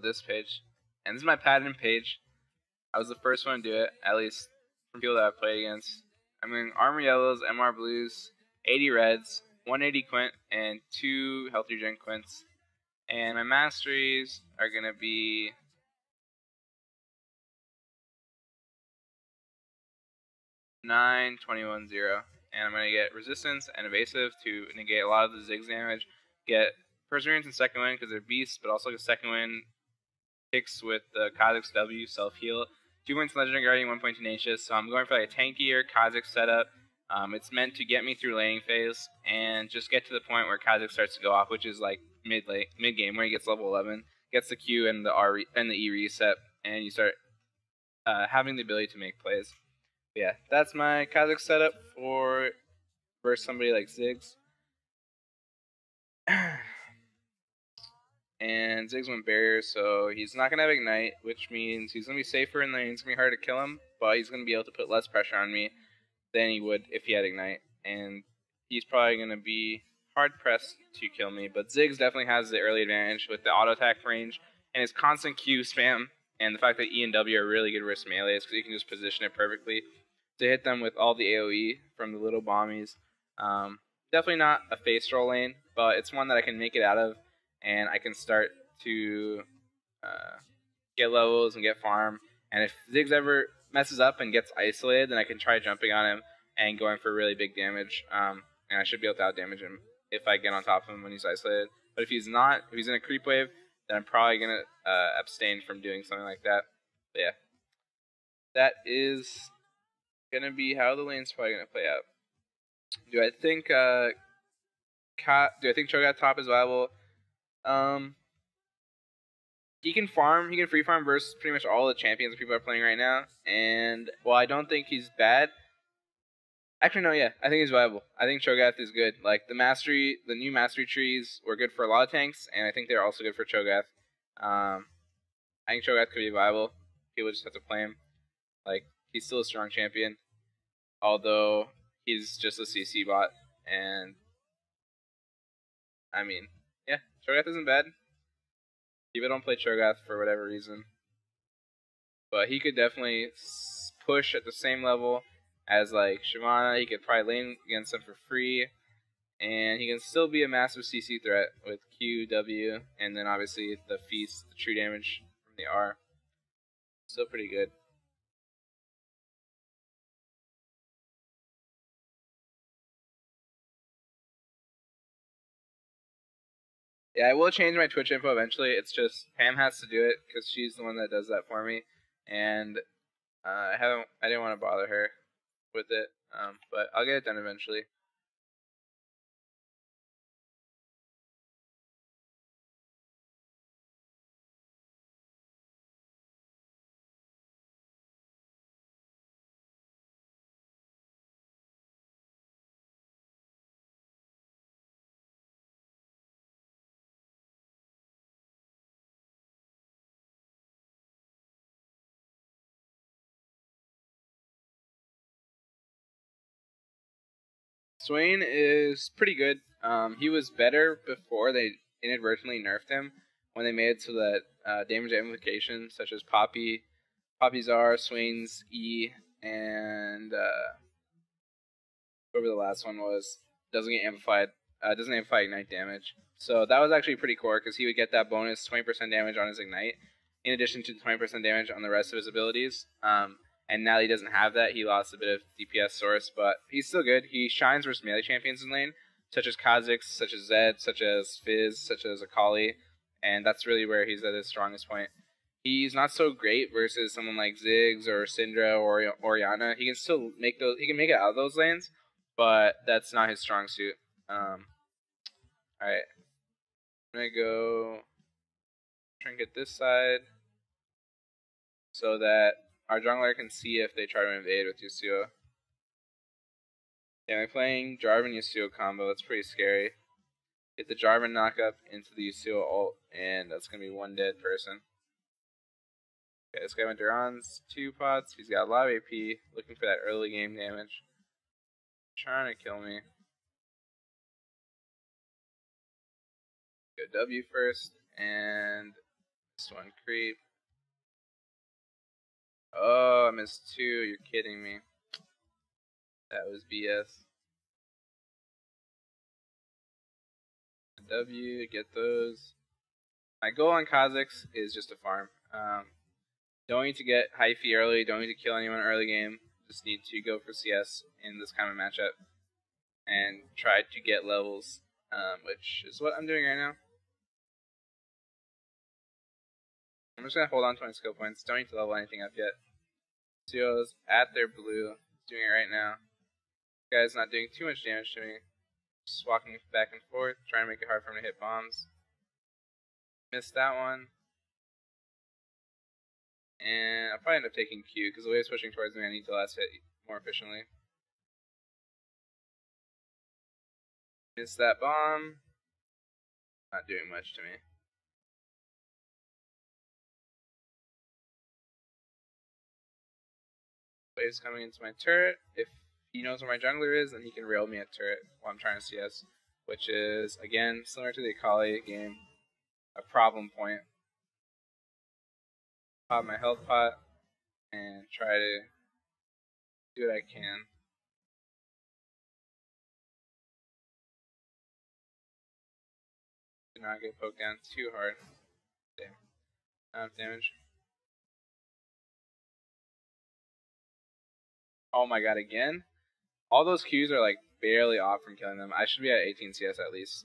this page, and this is my pattern page. I was the first one to do it, at least from people that I've played against. I'm going armor yellows, MR blues, 80 reds, 180 quint, and 2 health regen quints. And my masteries are going to be 9, 21, 0. And I'm going to get resistance and evasive to negate a lot of the Ziggs damage. Get perseverance and second wind because they're beasts, but also get second wind kicks with the Kha'Zix W self heal. 2 points legendary guardian, 1 point tenacious. So I'm going for like a tankier Kha'Zix setup. It's meant to get me through laning phase and just get to the point where Kha'Zix starts to go off, which is like mid game where he gets level 11, gets the Q and the R and the E reset, and you start having the ability to make plays. But yeah, that's my Kha'Zix setup for versus somebody like Ziggs. And Ziggs went barrier, so he's not gonna have ignite, which means he's gonna be safer in lane. It's gonna be hard to kill him, but he's gonna be able to put less pressure on me than he would if he had ignite. And he's probably gonna be hard pressed to kill me. But Ziggs definitely has the early advantage with the auto attack range and his constant Q spam, and the fact that E and W are really good versus melees because you can just position it perfectly to hit them with all the AoE from the little bombies. Definitely not a face roll lane, but it's one that I can make it out of, and I can start to get levels and get farm. And if Ziggs ever messes up and gets isolated, then I can try jumping on him and going for really big damage. And I should be able to out damage him if I get on top of him when he's isolated. But if he's not, if he's in a creep wave, then I'm probably going to abstain from doing something like that. But yeah, that is going to be how the lane's probably going to play out. Do I think Cho'Gath top is viable? He can farm. He can free farm versus pretty much all the champions people are playing right now. And while I don't think he's bad, actually no, yeah, I think he's viable. I think Cho'Gath is good. Like the new mastery trees were good for a lot of tanks, and I think they're also good for Cho'Gath. I think Cho'Gath could be viable. People just have to play him. Like he's still a strong champion, although he's just a CC bot. And I mean, yeah, Cho'Gath isn't bad. People don't play Cho'Gath for whatever reason, but he could definitely push at the same level as like Shyvana. He could probably lane against him for free, and he can still be a massive CC threat with Q, W, and then obviously the feast, the true damage from the R. Still pretty good. Yeah, I will change my Twitch info eventually. It's just Pam has to do it because she's the one that does that for me, and I didn't want to bother her with it, but I'll get it done eventually. Swain is pretty good. He was better before they inadvertently nerfed him when they made it so that damage amplification, such as Poppy's R, Swain's E, and whoever the last one was, doesn't get amplified. Doesn't amplify ignite damage. So that was actually pretty core because he would get that bonus 20% damage on his ignite, in addition to 20% damage on the rest of his abilities. And now he doesn't have that. He lost a bit of DPS source, but he's still good. He shines versus melee champions in lane, such as Kha'Zix, such as Zed, such as Fizz, such as Akali, and that's really where he's at his strongest point. He's not so great versus someone like Ziggs or Syndra or Orianna. He can still make those. He can make it out of those lanes, but that's not his strong suit. All right, I'm gonna go trinket this side so that our jungler can see if they try to invade with Yasuo. Yeah, I'm playing Jarvan Yasuo combo. That's pretty scary. Get the Jarvan knockup into the Yasuo ult, and that's gonna be one dead person. Okay, this guy went Duran's 2 pots. He's got a lot of AP, looking for that early game damage. Trying to kill me. Go W first, and Missed one creep. Oh, I missed 2. You're kidding me. That was BS. W, get those. My goal on Kha'Zix is just to farm. Don't need to get hyphy early, don't need to kill anyone early game. Just need to go for CS in this kind of matchup and try to get levels, which is what I'm doing right now. I'm just going to hold on to my skill points. Don't need to level anything up yet. Zero's at their blue. Doing it right now. This guy's not doing too much damage to me. Just walking back and forth, trying to make it hard for him to hit bombs. Missed that one. And I'll probably end up taking Q, because the way it's pushing towards me, I need to last hit more efficiently. Missed that bomb. Not doing much to me. Wave's coming into my turret. If he knows where my jungler is, then he can rail me at turret while I'm trying to CS, which is, again, similar to the Akali game, a problem point. Pop my health pot and try to do what I can. Do not get poked down too hard. Damn. Not enough damage. Oh my god, again? All those Qs are like barely off from killing them. I should be at 18 CS at least.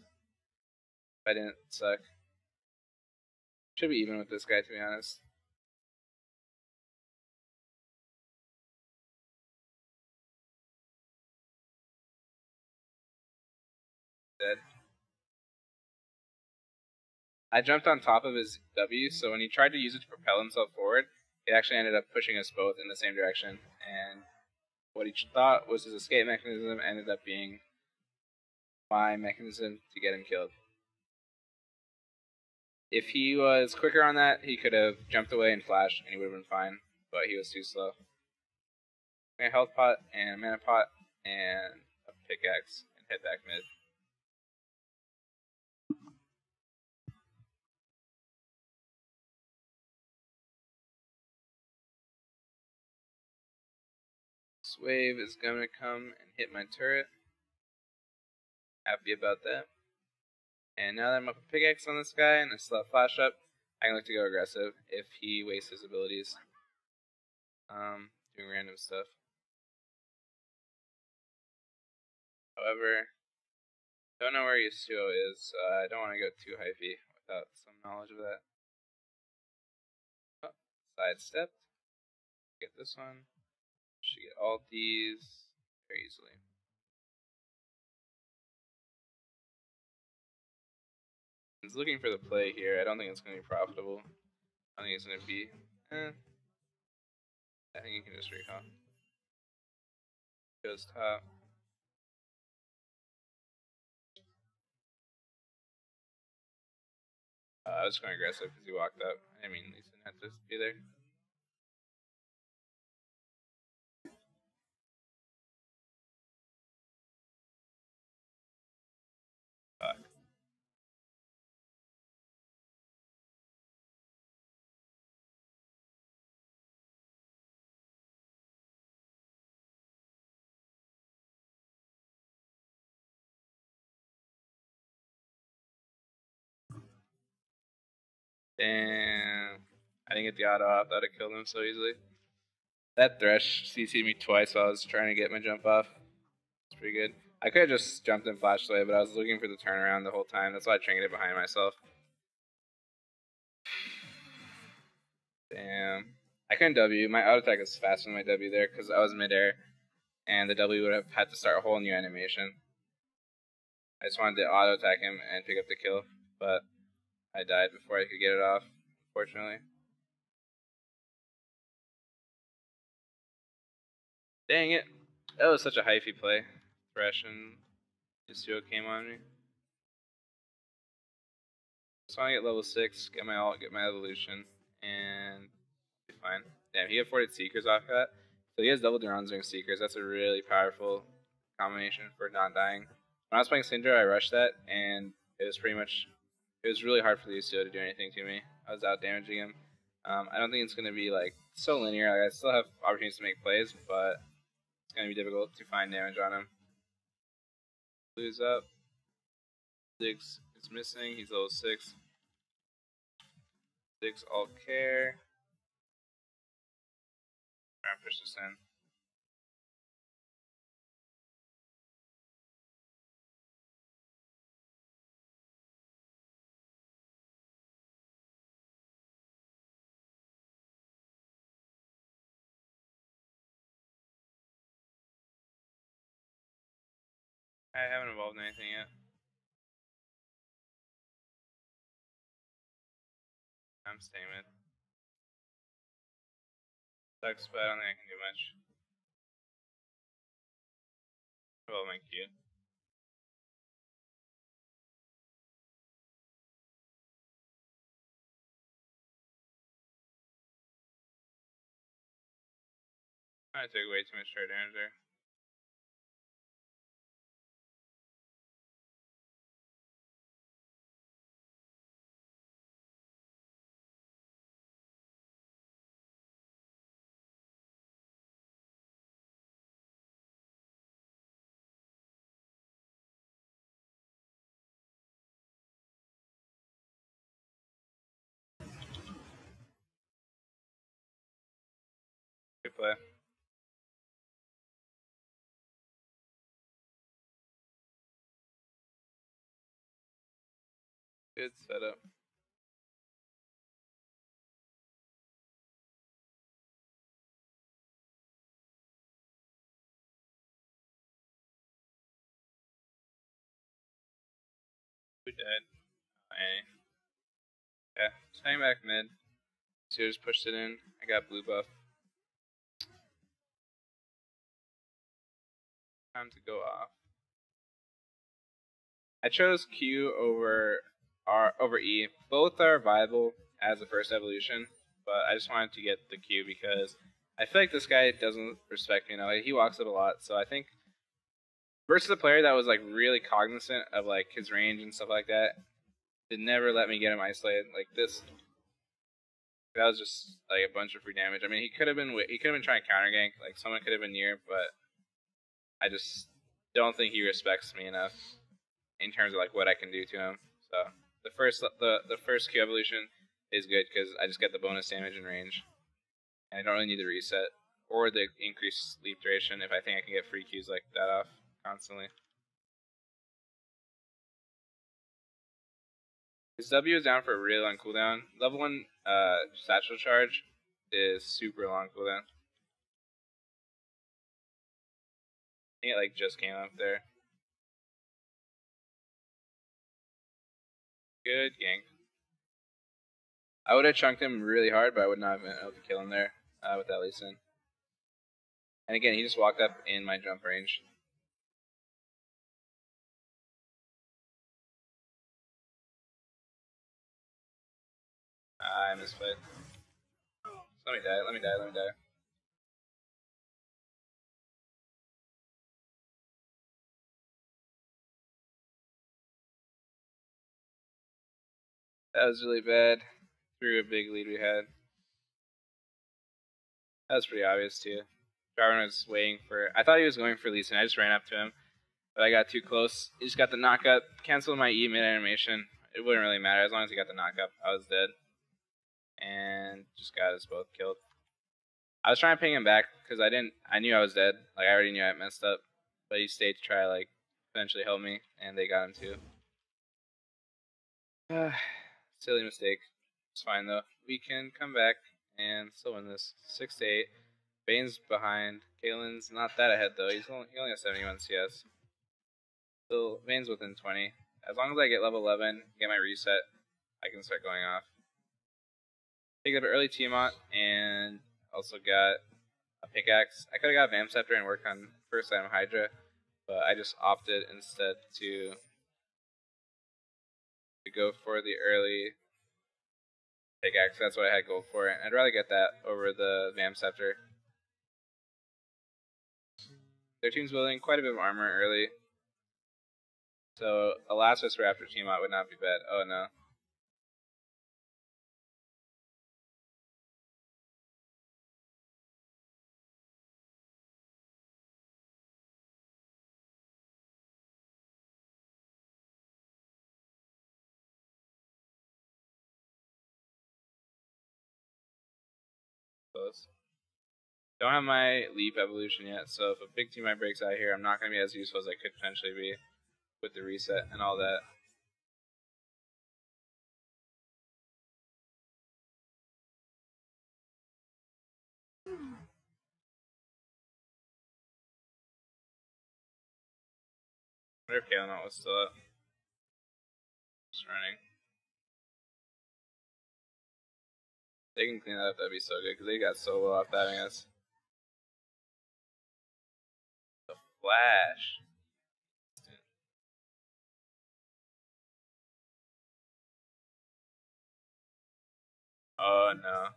If I didn't suck. Should be even with this guy, to be honest. Dead. I jumped on top of his W, so when he tried to use it to propel himself forward, it actually ended up pushing us both in the same direction. And what he thought was his escape mechanism ended up being my mechanism to get him killed. If he was quicker on that, he could have jumped away and flashed, and he would have been fine, but he was too slow. A health pot, and a mana pot, and a pickaxe, and head back mid. This wave is going to come and hit my turret. Happy about that. And now that I'm up a pickaxe on this guy and I still have flash up, I can look to go aggressive if he wastes his abilities. Doing random stuff. However, don't know where Yasuo is, so I don't want to go too hyphy without some knowledge of that. Oh, sidestepped. Get this one. Should get all these very easily. He's looking for the play here. I don't think it's going to be profitable. I think it's going to be, I think you can just recall. Goes top. I was going aggressive because he walked up. I mean, he didn't have to be there. Fuck. Damn. I didn't get the auto off. That would have killed him so easily. That Thresh CC'd me twice while I was trying to get my jump off. It's pretty good. I could have just jumped and flashed away, but I was looking for the turnaround the whole time. That's why I trinketed behind myself. Damn. I couldn't W. My auto attack is faster than my W there because I was midair. And the W would have had to start a whole new animation. I just wanted to auto attack him and pick up the kill, but I died before I could get it off, unfortunately. Dang it. That was such a hyphy play. Thresh and Yasuo came on me. Just want to get level 6, get my ult, get my evolution, and be fine. Damn, he afforded Seekers off that. So he has double Durans during Seekers. That's a really powerful combination for not dying. When I was playing Syndra, I rushed that, and it was pretty much, it was really hard for the Yasuo to do anything to me. I was out damaging him. I don't think it's going to be like so linear. Like, I still have opportunities to make plays, but it's going to be difficult to find damage on him. Blue's up. Ziggs is missing. He's level 6. Ziggs all care. Try and push this in. I haven't evolved anything yet. I'm staying mid. Sucks, but I don't think I can do much. Well, my Q. I took way too much trade damage there. Good play. Good setup. Who died? Yeah, staying back mid. So I just pushed it in. I got blue buff. Time to go off. I chose Q over E. Both are viable as the first evolution, but I just wanted to get the Q because I feel like this guy doesn't respect me now. He walks up a lot, so I think versus a player that was like really cognizant of like his range and stuff like that, it never let me get him isolated like this. That was just like a bunch of free damage. I mean, he could have been trying to counter gank. Like someone could have been near, but I just don't think he respects me enough in terms of like what I can do to him. So the first Q evolution is good because I just get the bonus damage and range, and I don't really need the reset or the increased sleep duration if I think I can get free Qs like that off constantly. His W is down for a really long cooldown. Level 1 satchel charge is super long cooldown. I think it like just came up there. Good gank. I would have chunked him really hard, but I would not have been able to kill him there with that lien. And again, he just walked up in my jump range. I misplayed. Let me die. That was really bad. Through a big lead we had. That was pretty obvious too. Jarvan was waiting for. I thought he was going for lien. I just ran up to him, but I got too close. He just got the knockup. Canceled my E mid animation. It wouldn't really matter as long as he got the knockup. I was dead, and just got us both killed. I was trying to ping him back because I knew I was dead. Like I already knew I messed up, but he stayed to try like eventually help me, and they got him too. Silly mistake. It's fine though. We can come back and still win this. 6-8. Bane's behind. Kalen's not that ahead though. He only has 71 CS. Still, Bane's within 20. As long as I get level 11, get my reset, I can start going off. Picked up an early Tiamat and also got a pickaxe. I could have got Vamp Scepter and worked on first item Hydra, but I just opted instead to go for the early pickaxe. That's what I had gold for. I'd rather get that over the Vamp Scepter. Their team's building quite a bit of armor early, so a last whisper after Tiamat would not be bad. Oh no. Don't have my leap evolution yet, so if a big team breaks out here, I'm not going to be as useful as I could potentially be with the reset and all that. I wonder if Kalen was still up. Just running. They can clean that up, that'd be so good, because they got so low off having us. The flash. Oh no.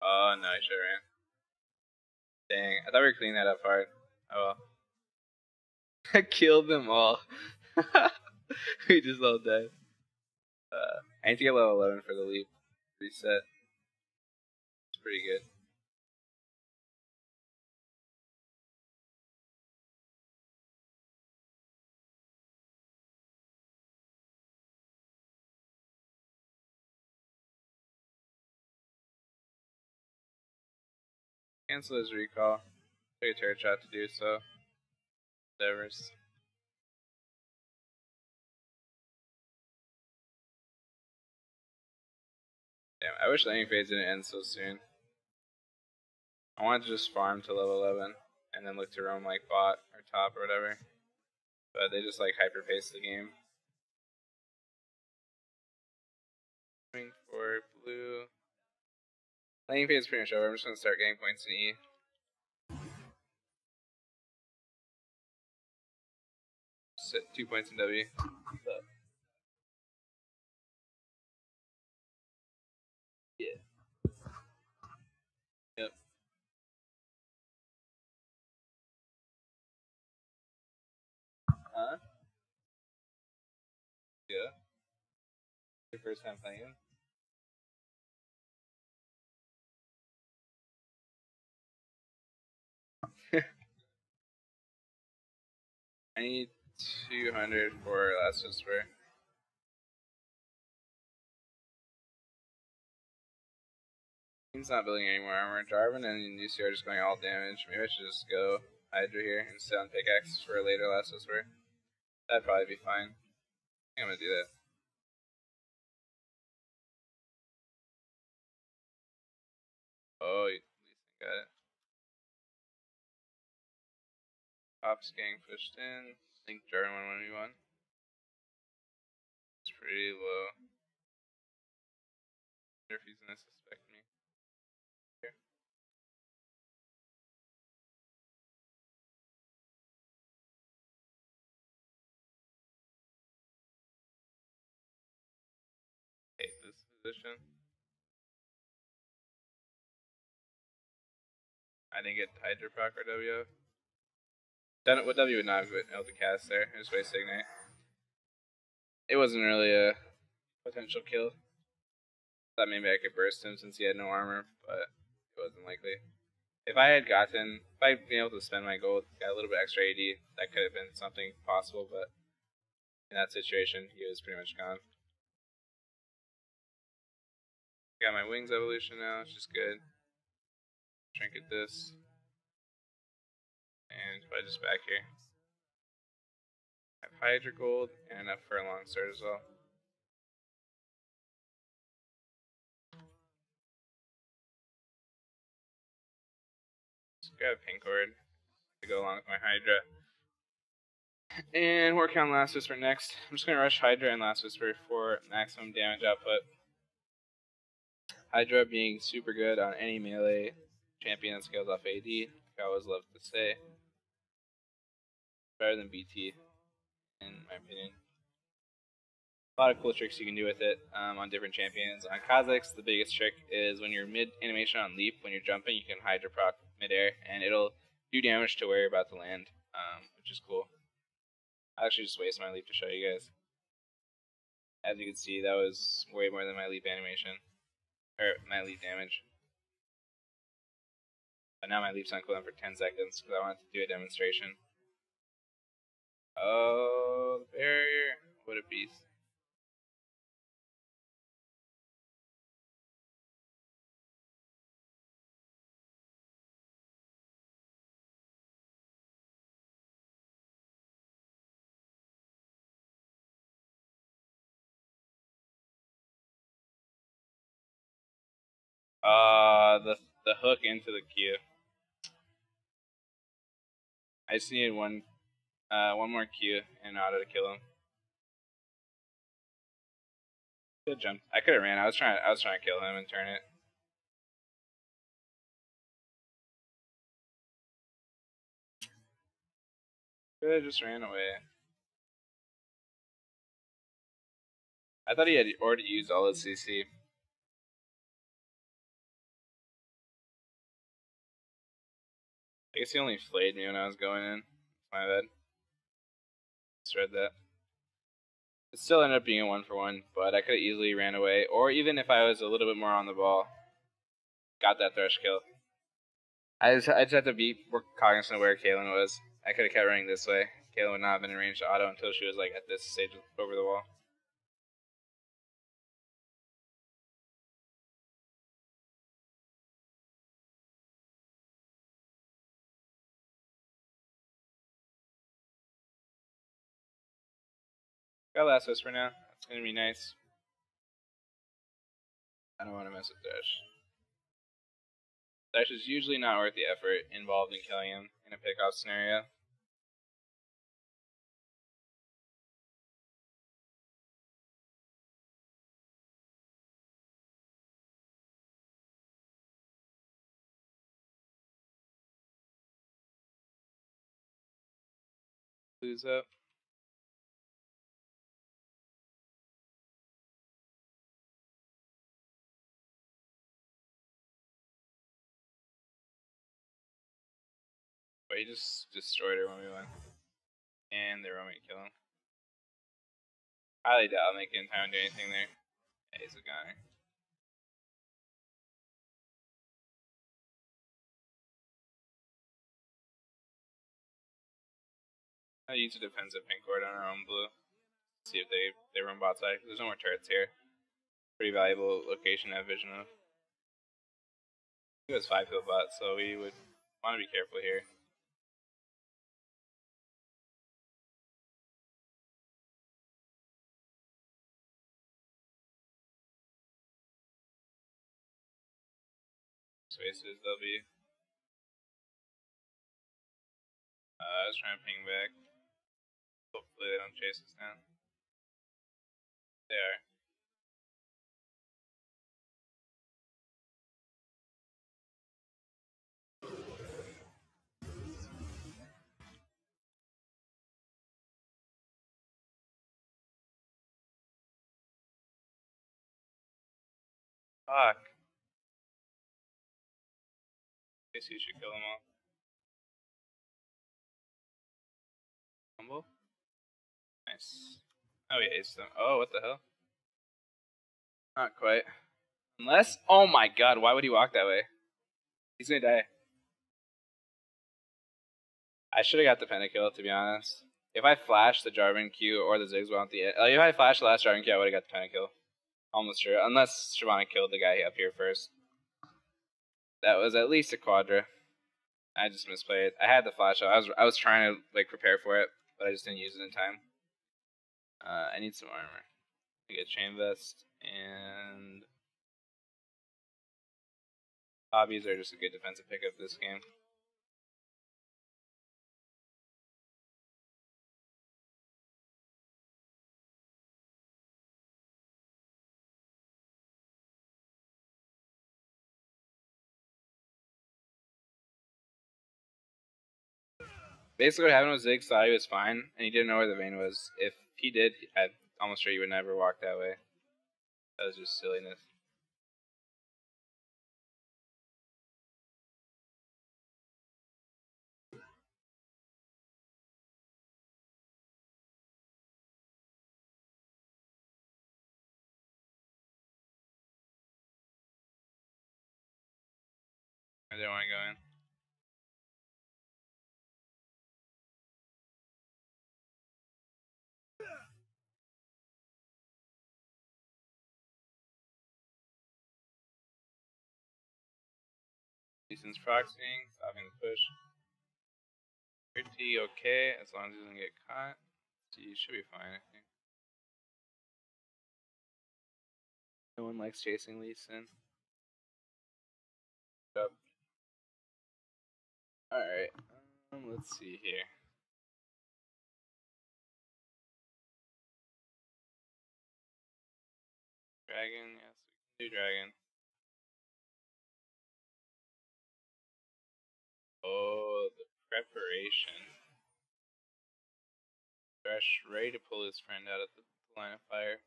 Oh no, I should have ran. Dang, I thought we were cleaning that up hard. Oh well. I killed them all. We just all died. I need to get level 11 for the leap. Reset. It's pretty good. Cancel his recall. Take a turret shot to do so. Whatever. Damn, I wish landing phase didn't end so soon. I wanted to just farm to level 11 and then look to roam like bot or top or whatever. But they just like hyper pace the game. Going for blue. Landing phase is pretty much over. I'm just gonna start getting points in E. Sit 2 points in W. Yeah. Yep. Huh? Yeah. Your first time playing him? I need 200 for last whisper. He's not building any more armor. Jarvan and UC are just going all damage. Maybe I should just go Hydra here and sit on pickaxe for a later last whisper. That'd probably be fine. I think I'm gonna do that. Oh, you got it. Top's getting pushed in. I think Jarvan 1v1. It's pretty low. I wonder if he's gonna suspect me. Here. Hate this position. I didn't get Hydra proc or W. What W would not have been able to cast there. It was waste ignite. It wasn't really a potential kill. Thought maybe I could burst him since he had no armor, but it wasn't likely. If I had been able to spend my gold, got a little bit extra AD, that could have been something possible, but in that situation, he was pretty much gone. Got my wings evolution now, which is good. Trinket this. And if I just back here. I have Hydra gold and enough for a long sword as well. Just grab a pink cord to go along with my Hydra. And work on Last Whisper next. I'm just going to rush Hydra and Last Whisper for maximum damage output. Hydra being super good on any melee champion that scales off AD, like I always love to say. Better than BT, in my opinion. A lot of cool tricks you can do with it on different champions. On Kha'Zix, the biggest trick is when you're mid animation on leap, when you're jumping, you can Hydra proc midair, and it'll do damage to where you're about to land, which is cool. I actually just wasted my leap to show you guys. As you can see, that was way more than my leap animation, or my leap damage. But now my leap's on cooldown for 10 seconds because I wanted to do a demonstration. Oh, the barrier. What a beast. The hook into the Q. I just needed one more Q in order to kill him. Good jump. I could have ran. I was trying to kill him and turn it. Could have just ran away. I thought he had already used all his CC. I guess he only flayed me when I was going in. My bad. Misread that. It still ended up being a 1-for-1, but I could have easily ran away, or even if I was a little bit more on the ball, got that thrush kill. I just had to be more cognizant of where Kaylin was. I could have kept running this way. Kaylin would not have been in range to auto until she was like at this stage over the wall. Got last whisper now. That's gonna be nice. I don't want to mess with Thresh. Thresh is usually not worth the effort involved in killing him in a pickoff scenario. Lose up. But he just destroyed her when we went. And they were going to kill him. Highly doubt I'll make it in time to do anything there. Yeah, he's a goner. I'll use a defensive pink ward on our own blue. See if they run bot side. There's no more turrets here. Pretty valuable location to have vision of. He was 5-field bot, so we would want to be careful here. Spaces they'll be. I was trying to ping back. Hopefully they don't chase us down. They are. Fuck. I guess you should kill them all. Humble? Nice. Oh, he aced them. Oh, what the hell? Not quite. Unless. Oh my god, why would he walk that way? He's gonna die. I should have got the pentakill, to be honest. If I flashed the Jarvan Q or the Ziggs on the end. Like, if I flashed the last Jarvan Q, I would have got the pentakill. Almost sure. Unless Shyvana killed the guy up here first. That was at least a quadra. I just misplayed. I had the flash out. I was trying to like prepare for it, but I just didn't use it in time. I need some armor. I get chain vest and hobbies are just a good defensive pickup this game. Basically, what happened was Ziggs thought he was fine, and he didn't know where the vein was. If he did, I'm almost sure he would never walk that way. That was just silliness. I didn't want to go in. Decent's proxying, stopping the push. Pretty okay, as long as he doesn't get caught. So you should be fine, I think. No one likes chasing Lee Sin. Yep. Alright, let's see here. Dragon, yes, we can do dragon. Oh, the preparation. Thresh ready to pull his friend out of the line of fire.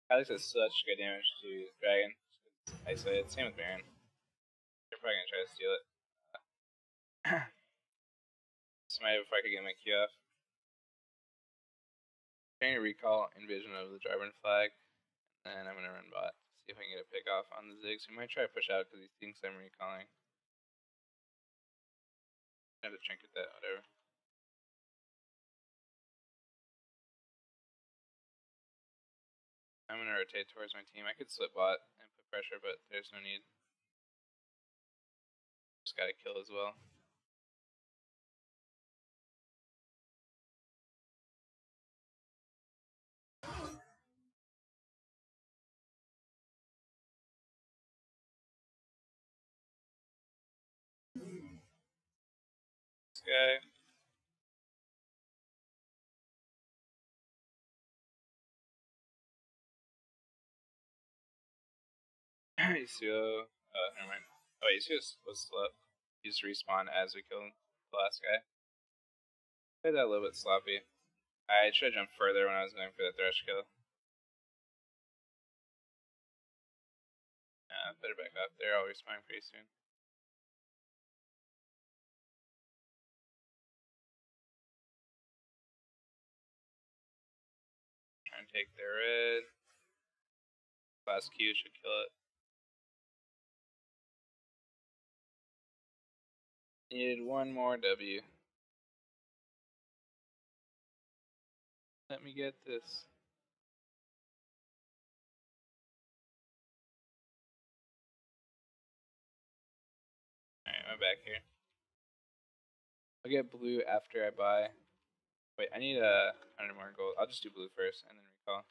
Kha'Zix has such good damage to dragon. Isolated. Same with Baron. They're probably gonna try to steal it. Smite before I could get my Q off. Trying to recall Envision of the Jarvan flag, and I'm gonna run bot. See if I can get a pick off on the Ziggs. We might try to push out because he thinks I'm recalling. I have to trinket that, whatever. I'm gonna rotate towards my team. I could slip bot and put pressure, but there's no need. Just gotta kill as well. This guy. Yasuo. Never mind. Oh, Yasuo was still up. He just respawned as we killed the last guy. Played that a little bit sloppy. I should have jumped further when I was going for the thresh kill. Better back up. They're all respawning pretty soon. Trying to take their red. Last Q should kill it. Needed one more W. Let me get this. Alright, I'm back here. I'll get blue after I buy. Wait, I need 100 more gold. I'll just do blue first and then recall.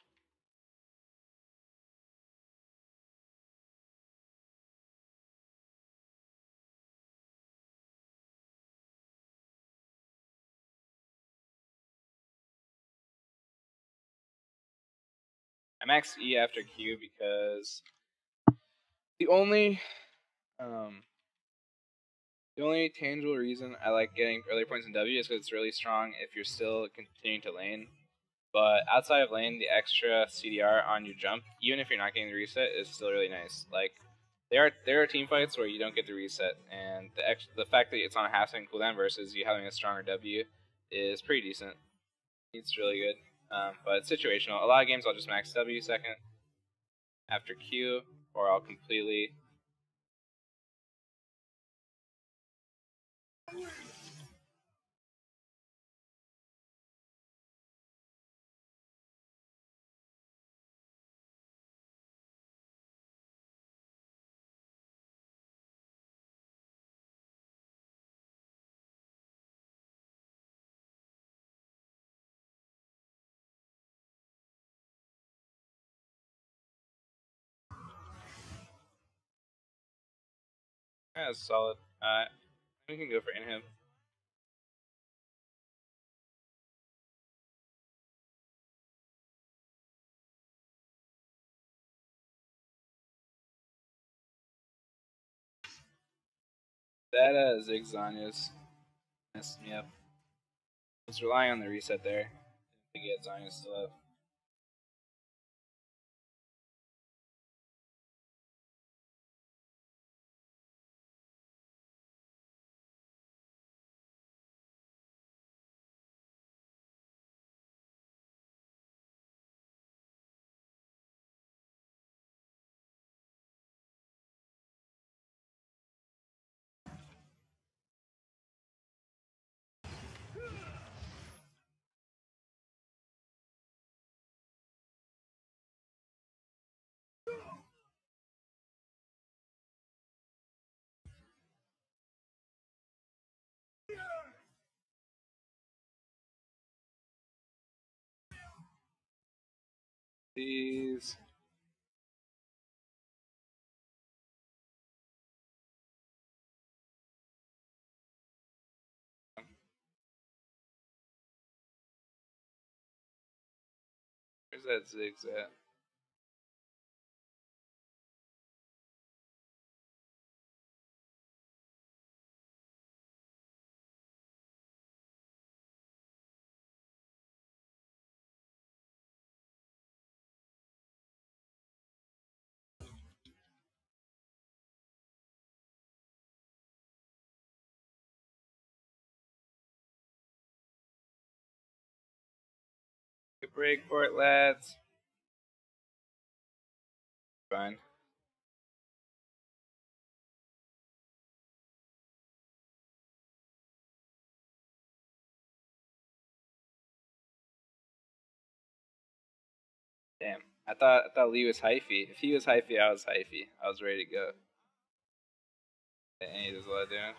I max E after Q because the only tangible reason I like getting early points in W is because it's really strong if you're still continuing to lane. But outside of lane, the extra CDR on your jump, even if you're not getting the reset, is still really nice. Like there are team fights where you don't get the reset, and the fact that it's on a half second cooldown versus you having a stronger W is pretty decent. It's really good, but it's situational. A lot of games I'll just max W second after Q, or I'll completely. That's solid. We can go for inhib. That Ziggs Zanya's messed me up. I was relying on the reset there to get Zanya still up. Please. that Ziggs at? Good break for it, lads. Fine. Damn. I thought Lee was hyphy. If he was hyphy, I was hyphy. I was ready to go. And he does a lot of damage.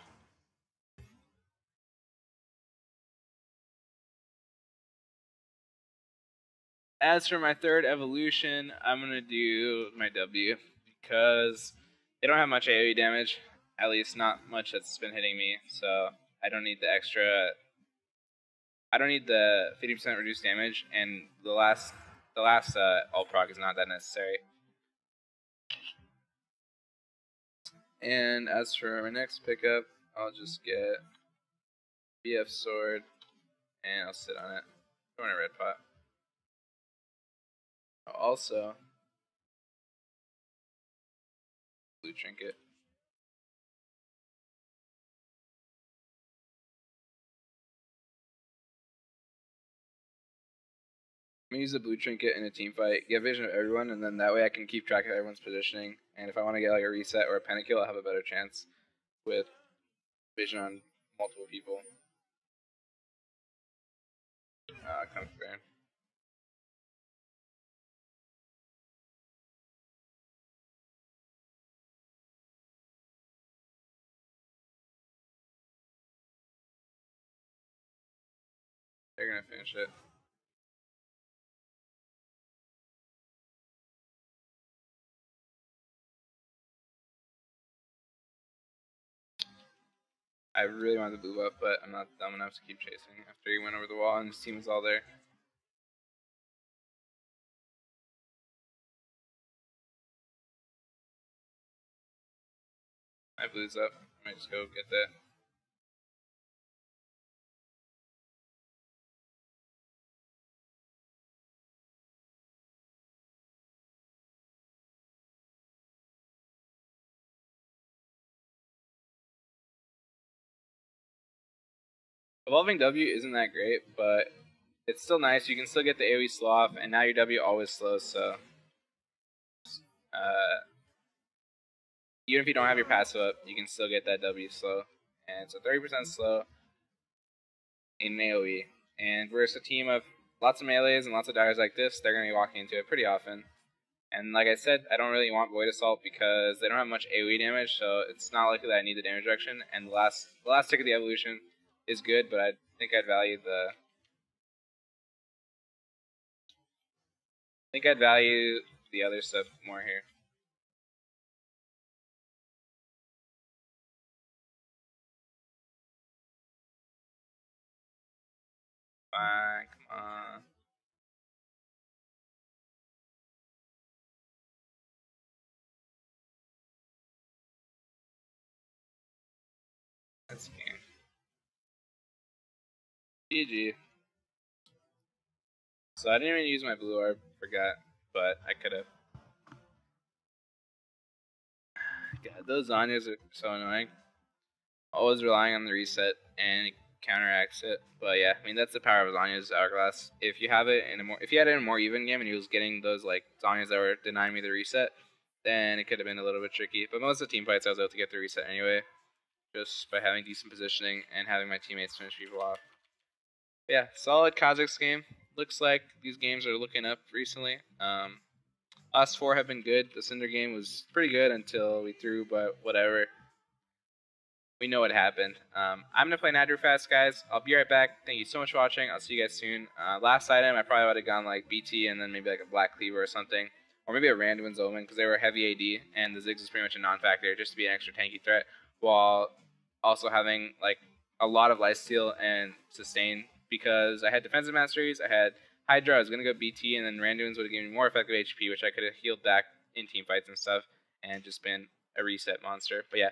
As for my third evolution, I'm gonna do my W because they don't have much AoE damage. At least not much that's been hitting me. So I don't need the extra. I don't need the 50% reduced damage, and the last ult proc is not that necessary. And as for my next pickup, I'll just get BF sword, and I'll sit on it. Throw in a red pot. Also, blue trinket. I'm gonna use the blue trinket in a team fight, get vision of everyone, and then that way I can keep track of everyone's positioning. And if I want to get like a reset or a pentakill, I'll have a better chance with vision on multiple people. Kind of fair. They're gonna finish it. I really want the blue buff, but I'm not dumb enough to keep chasing after he went over the wall and his team was all there. My blue's up. I might just go get that. Evolving W isn't that great, but it's still nice. You can still get the AoE slow off, and now your W always slows, so even if you don't have your passive up, you can still get that W slow. And so 30% slow in AoE. And versus a team of lots of melees and lots of dives like this, they're going to be walking into it pretty often. And like I said, I don't really want Void Assault because they don't have much AoE damage, so it's not likely that I need the damage reduction. And the last tick of the evolution is good, but I think I'd value the other stuff more here. Fine, come on. That's game. GG. So I didn't even use my blue orb, forgot, but I could have. God, those Zanyas are so annoying. Always relying on the reset and it counteracts it. But yeah, I mean that's the power of Zanya's Hourglass. If you have it in a if you had it in a more even game and he was getting those like Zanyas that were denying me the reset, then it could have been a little bit tricky. But most of the team fights I was able to get the reset anyway, just by having decent positioning and having my teammates finish people off. But yeah, solid Kha'Zix game. Looks like these games are looking up recently. Us four have been good. The Cinder game was pretty good until we threw, but whatever. We know what happened. I'm going to play Nadru fast, guys. I'll be right back. Thank you so much for watching. I'll see you guys soon. Last item, I probably would have gone like BT and then maybe like a Black Cleaver or something. Or maybe a Randuin's Omen because they were heavy AD and the Ziggs is pretty much a non-factor just to be an extra tanky threat while also having like a lot of lifesteal and sustain because I had defensive masteries, I had Hydra, I was going to go BT, and then Randuin's would have given me more effective HP, which I could have healed back in team fights and stuff, and just been a reset monster. But yeah,